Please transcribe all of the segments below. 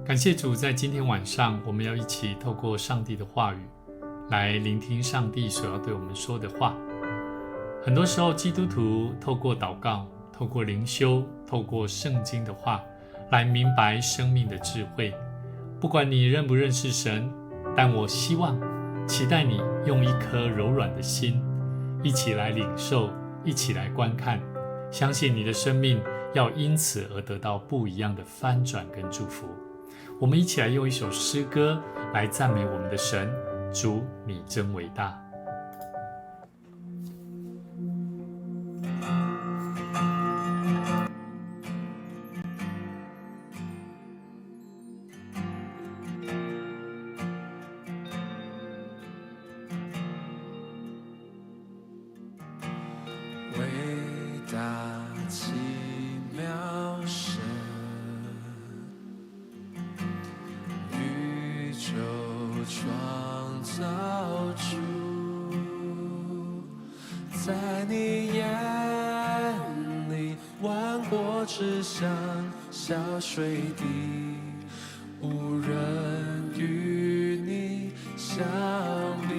感谢主，在今天晚上，我们要一起透过上帝的话语，来聆听上帝所要对我们说的话。很多时候，基督徒透过祷告、透过灵修、透过圣经的话，来明白生命的智慧。不管你认不认识神，但我希望、期待你用一颗柔软的心，一起来领受，一起来观看，相信你的生命要因此而得到不一样的翻转跟祝福。我们一起来用一首诗歌来赞美我们的神，主，你真伟大。伟大奇妙神，宇宙创造主，在你眼里，万国之乡，小水滴，无人与你相比。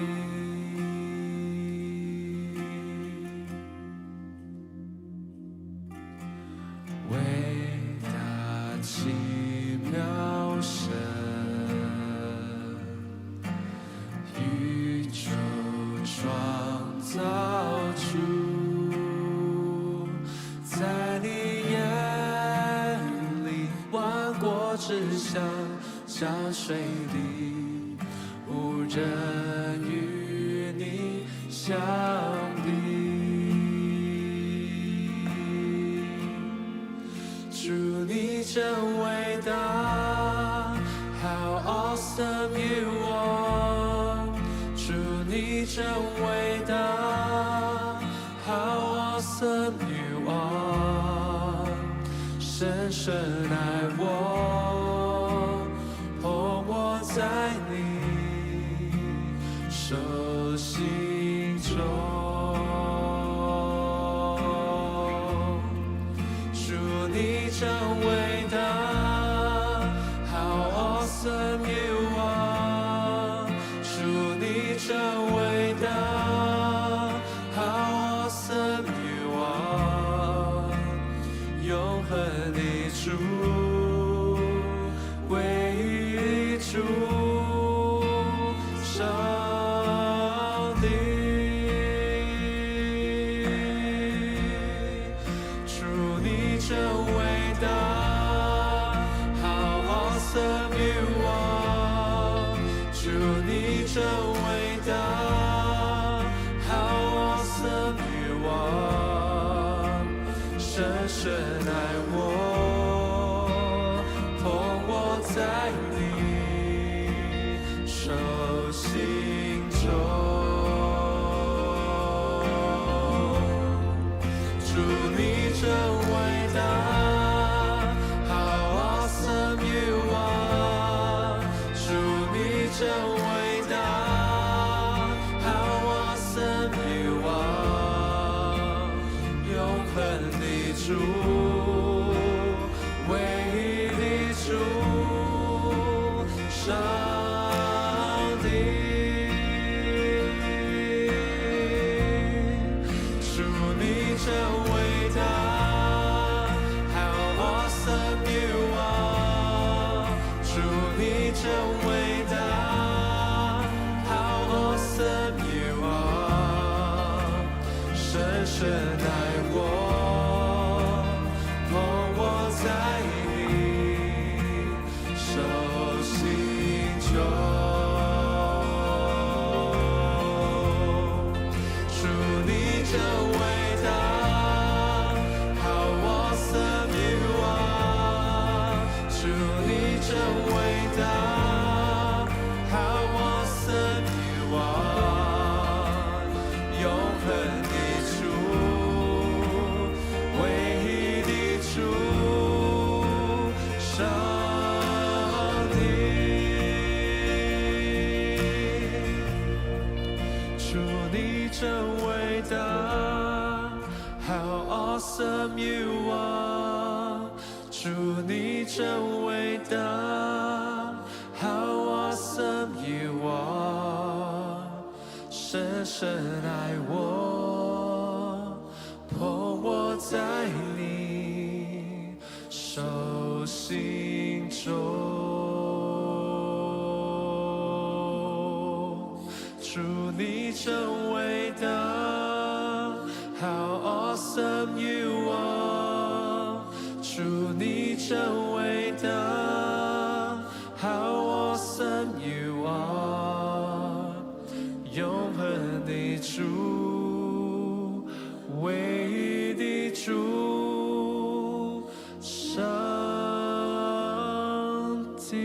伟大奇妙神，宇宙创造主，在你眼里，万国之乡，小水滴，无人与你相比。主，你真伟大 ，How awesome you are！ 主，你真伟大 ，How awesome you are！ 深深爱我，捧我在你手心中。你真伟大 ，How awesome you are！ 主，你真伟大 ，How awesome you are！ 永恒的主，唯一的主，上帝，主，你真伟大 ，How awesome you are！ 主，你真伟大 ，How awesome you are！ 深深爱我，捧我在你手心中。主，你真伟大 ，How awesome you are！ 主，你真伟大 ，How awesome you are！ 永恒的主，唯一的主，上帝。主，你真伟大 ，How awesome you are！ 主，你真伟大 ，How awesome you are！ 深深爱我，捧我在你手心中。主，你真伟大 ，How awesome you are！ 主，你真伟大 ，How awesome you are！ 永恒的主，唯一的主，上帝。主，你真伟大 ，How awesome you are！ 主，你真伟大。深爱我，捧我在你手心中。主你真伟大 How awesome you are， 主你真伟大 How awesome you are， 永恒的主，唯一的主，上帝。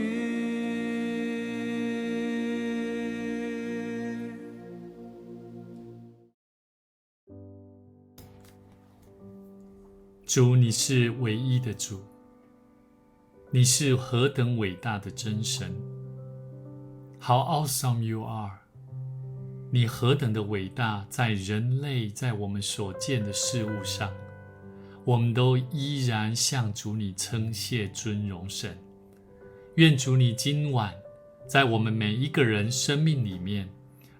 主，你是唯一的主，你是何等伟大的真神。How awesome you are！ 你何等的伟大，在人类，在我们所见的事物上，我们都依然向主你称谢尊荣神。愿主你今晚在我们每一个人生命里面，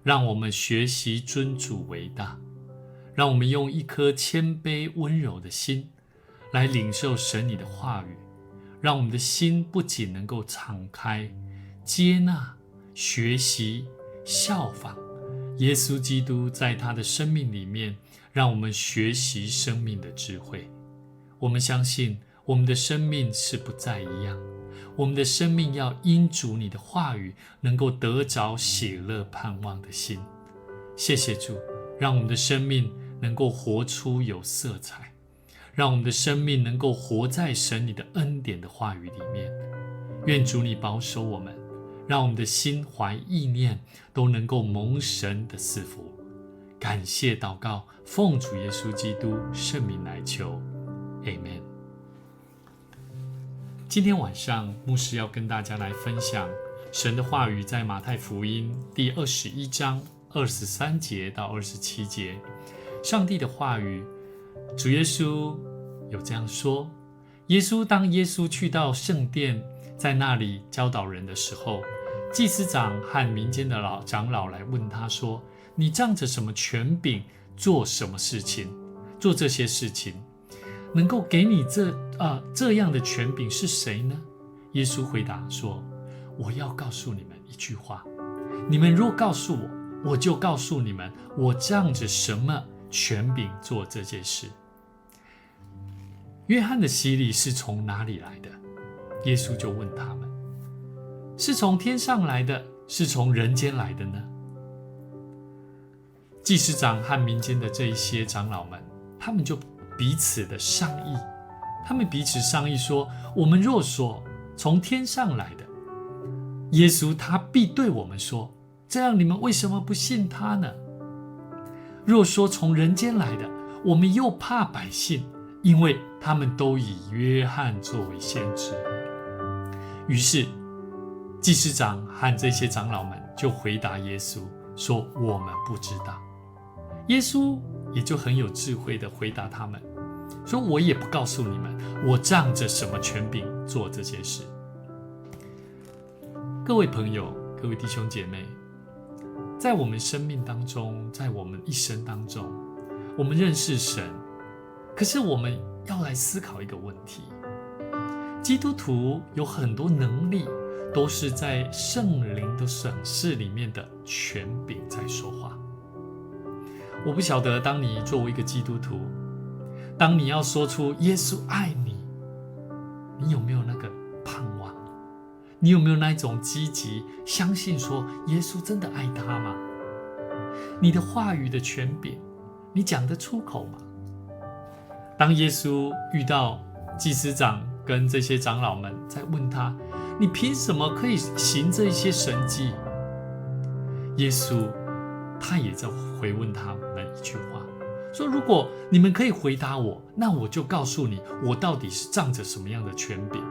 让我们学习尊主为大，让我们用一颗谦卑温柔的心来领受神你的话语，让我们的心不仅能够敞开、接纳、学习、效仿耶稣基督在他的生命里面，让我们学习生命的智慧。我们相信我们的生命是不再一样，我们的生命要因主你的话语能够得着喜乐盼望的心。谢谢主，让我们的生命能够活出有色彩，让我们的生命能够活在神你的恩典的话语里面。愿主你保守我们，让我们的心怀意念都能够蒙神的赐福。感谢祷告，奉主耶稣基督圣名来求 Amen。 今天晚上牧师要跟大家来分享神的话语，在马太福音第21章23节到27节。上帝的话语，主耶稣有这样说：当耶稣去到圣殿，在那里教导人的时候，祭司长和民间的长老来问他说：你仗着什么权柄做什么事情，做这些事情？能够给你这样的权柄是谁呢？耶稣回答说：我要告诉你们一句话，你们若告诉我，我就告诉你们，我仗着什么权柄做这件事。约翰的洗礼是从哪里来的？耶稣就问他们：是从天上来的，是从人间来的呢？祭司长和民间的这一些长老们，他们就彼此的商议，说：我们若说从天上来的，耶稣他必对我们说：这样你们为什么不信他呢？若说从人间来的，我们又怕百姓，因为他们都以约翰作为先知。于是祭司长和这些长老们就回答耶稣说：我们不知道。耶稣也就很有智慧的回答他们说：我也不告诉你们，我仗着什么权柄做这件事。各位朋友，各位弟兄姐妹，在我们生命当中，在我们一生当中，我们认识神，可是我们要来思考一个问题：基督徒有很多能力都是在圣灵的审视里面的权柄在说话。我不晓得，当你作为一个基督徒，当你要说出耶稣爱你，你有没有那个盼望？你有没有那一种积极相信说耶稣真的爱他吗？你的话语的权柄，你讲得出口吗？当耶稣遇到祭司长跟这些长老们在问他：你凭什么可以行这些神迹？耶稣他也在回问他们一句话，说：如果你们可以回答我，那我就告诉你，我到底是仗着什么样的权柄。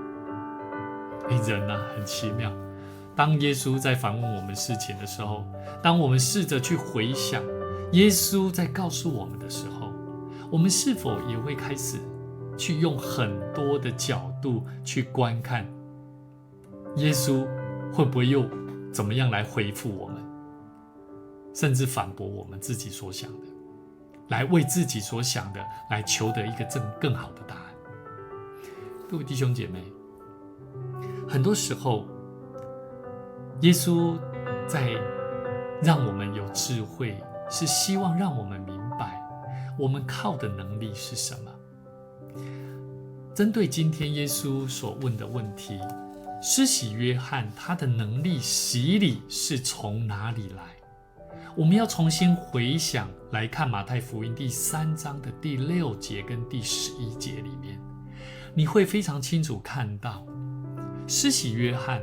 人啊，很奇妙。当耶稣在反问我们事情的时候，当我们试着去回想耶稣在告诉我们的时候，我们是否也会开始去用很多的角度去观看耶稣会不会又怎么样来回复我们？甚至反驳我们自己所想的，来为自己所想的来求得一个更好的答案。各位弟兄姐妹，很多时候耶稣在让我们有智慧，是希望让我们明白我们靠的能力是什么。针对今天耶稣所问的问题，施洗约翰他的能力洗礼是从哪里来？我们要重新回想来看马太福音第3章的第6节跟第11节里面，你会非常清楚看到，施洗约翰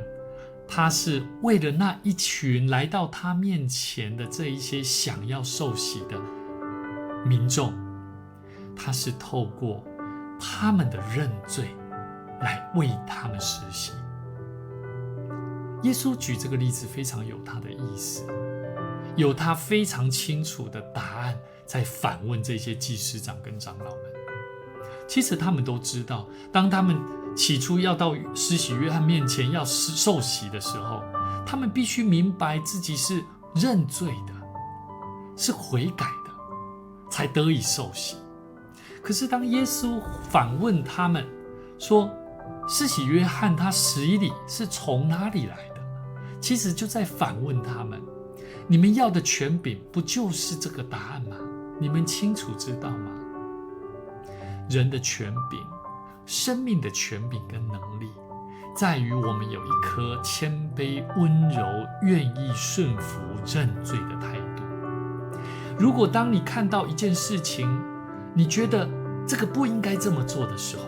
他是为了那一群来到他面前的这一些想要受洗的民众，他是透过他们的认罪来为他们施洗。耶稣举这个例子非常有他的意思，有他非常清楚的答案在反问这些祭司长跟长老们。其实他们都知道，当他们起初要到施洗约翰面前要受洗的时候，他们必须明白自己是认罪的，是悔改的，才得以受洗。可是当耶稣反问他们说，施洗约翰他洗礼是从哪里来的？其实就在反问他们，你们要的权柄不就是这个答案吗？你们清楚知道吗？人的权柄，生命的权柄跟能力，在于我们有一颗谦卑、温柔、愿意顺服、认罪的态度。如果当你看到一件事情，你觉得这个不应该这么做的时候，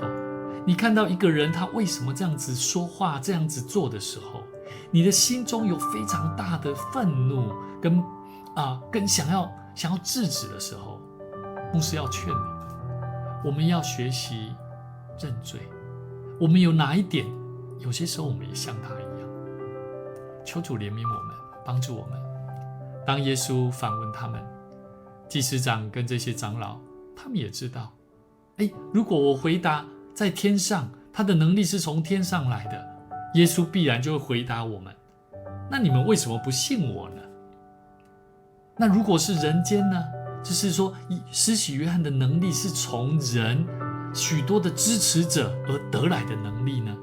你看到一个人他为什么这样子说话、这样子做的时候，你的心中有非常大的愤怒跟想要制止的时候，牧师要劝你，我们要学习认罪。我们有哪一点，有些时候我们也像他一样。求主怜悯我们，帮助我们。当耶稣反问他们，祭司长跟这些长老，他们也知道，如果我回答在天上，他的能力是从天上来的，耶稣必然就会回答我们，那你们为什么不信我呢？那如果是人间呢？就是说施洗约翰的能力是从人许多的支持者而得来的能力呢？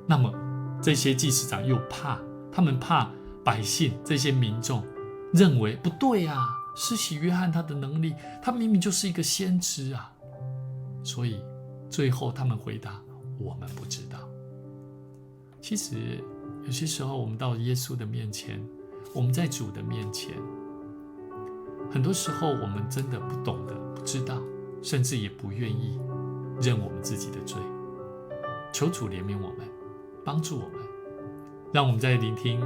那么这些祭司长又他们怕百姓这些民众认为不对啊，施洗约翰他的能力，他明明就是一个先知啊，所以最后他们回答，我们不知道。其实有些时候我们到耶稣的面前，我们在主的面前，很多时候我们真的不懂得、不知道，甚至也不愿意认我们自己的罪。求主怜悯我们，帮助我们，让我们在聆听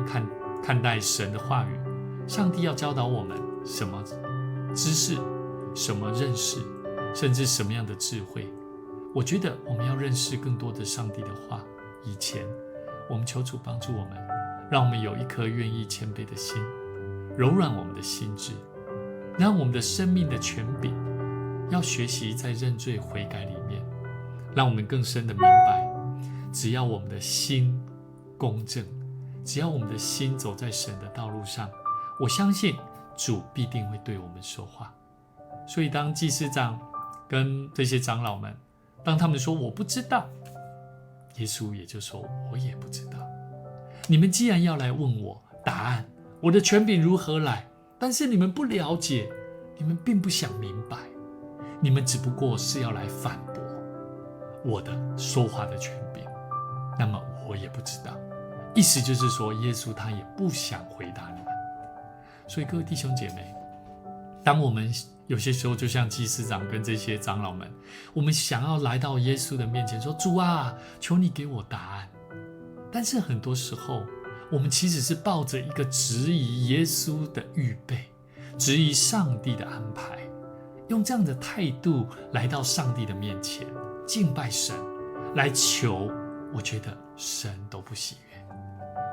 看待神的话语，上帝要教导我们什么知识、什么认识，甚至什么样的智慧。我觉得我们要认识更多的上帝的话以前，我们求主帮助我们，让我们有一颗愿意谦卑的心，柔软我们的心智，让我们的生命的权柄要学习在认罪悔改里面，让我们更深的明白，只要我们的心公正，只要我们的心走在神的道路上，我相信主必定会对我们说话。所以当祭司长跟这些长老们，当他们说我不知道，耶稣也就说我也不知道。你们既然要来问我答案，我的权柄如何来，但是你们不了解，你们并不想明白，你们只不过是要来反驳我的说话的权柄，那么我也不知道。意思就是说，耶稣他也不想回答你们。所以各位弟兄姐妹，当我们有些时候就像祭司长跟这些长老们，我们想要来到耶稣的面前说，主啊，求你给我答案。但是很多时候我们其实是抱着一个质疑耶稣的预备，质疑上帝的安排，用这样的态度来到上帝的面前敬拜神，来求，我觉得神都不喜悦。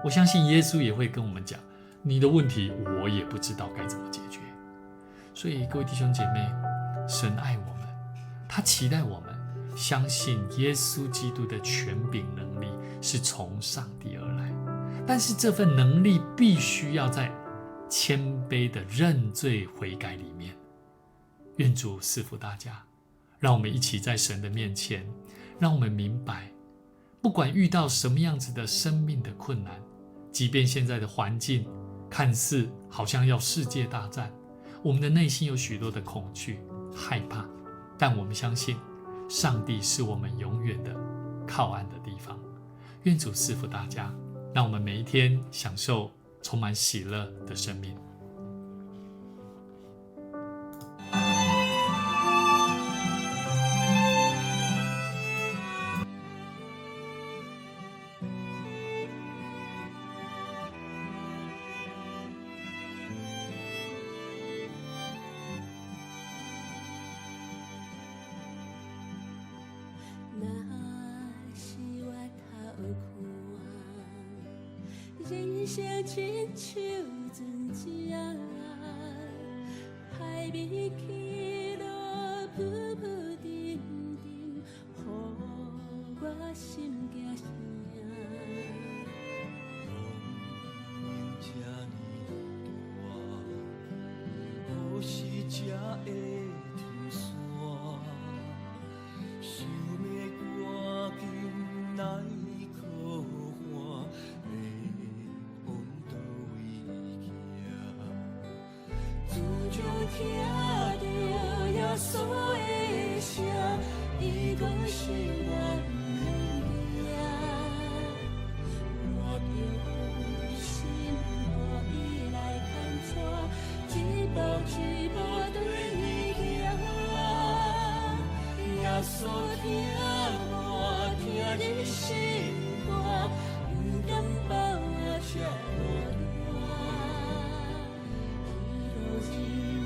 我相信耶稣也会跟我们讲，你的问题我也不知道该怎么解决。所以各位弟兄姐妹，神爱我们，他期待我们相信耶稣基督的权柄能力是从上帝而来，但是这份能力必须要在谦卑的认罪悔改里面。愿主赐福大家，让我们一起在神的面前，让我们明白，不管遇到什么样子的生命的困难，即便现在的环境看似好像要世界大战，我们的内心有许多的恐惧害怕，但我们相信上帝是我们永远的靠岸的地方。愿主赐福大家，让我们每一天享受充满喜乐的生命。人生亲像船只，海面起落，浮浮沉沉，予我心惊声。梦这呢大，何时才会停线？想要赶紧来靠岸。就听到耶稣的声，伊讲是我不免惊，我着放心，予伊来牵带，一步一步对伊行。耶稣听我，听你心肝，不敢放我这落人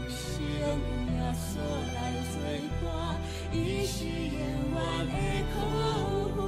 生耶稣来作伴，伊是永远的靠岸。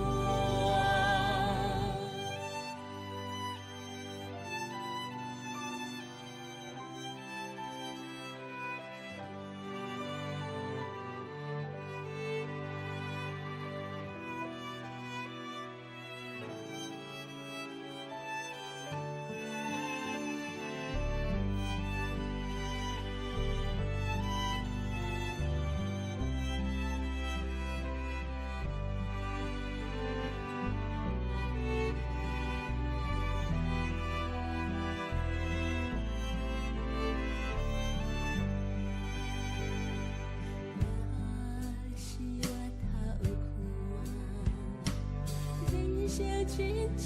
人生亲像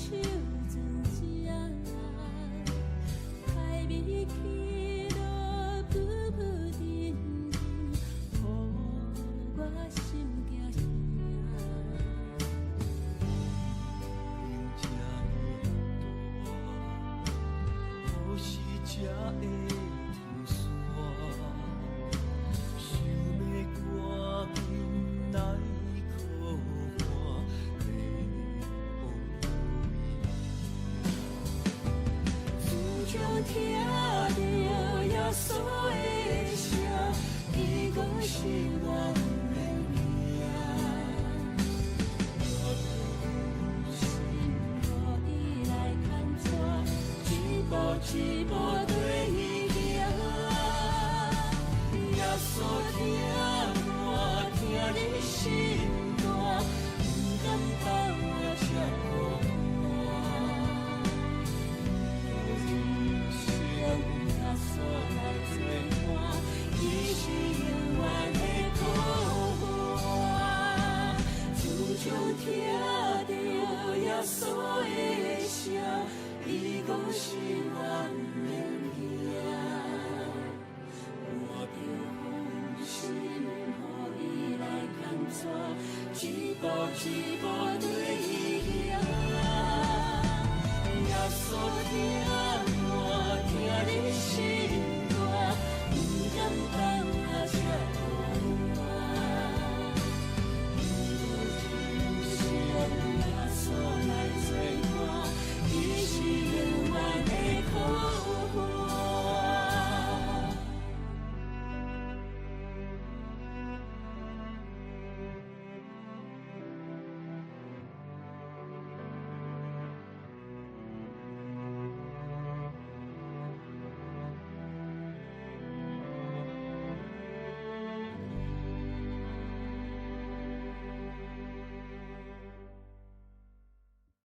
船只，海面起落，浮浮沉沉，予我心惊声。梦这呢大，何时才会停线？想要赶紧来。听到耶稣的声，伊讲是我不免惊，我着放心，予伊来牵带，一步一步对伊行。耶稣听我，听你心肝，不敢放我这落耶稣来作伴，伊是永远的靠岸。自从听到耶稣的声，伊讲是我不免惊，我着放心，予伊来牵带，一步一步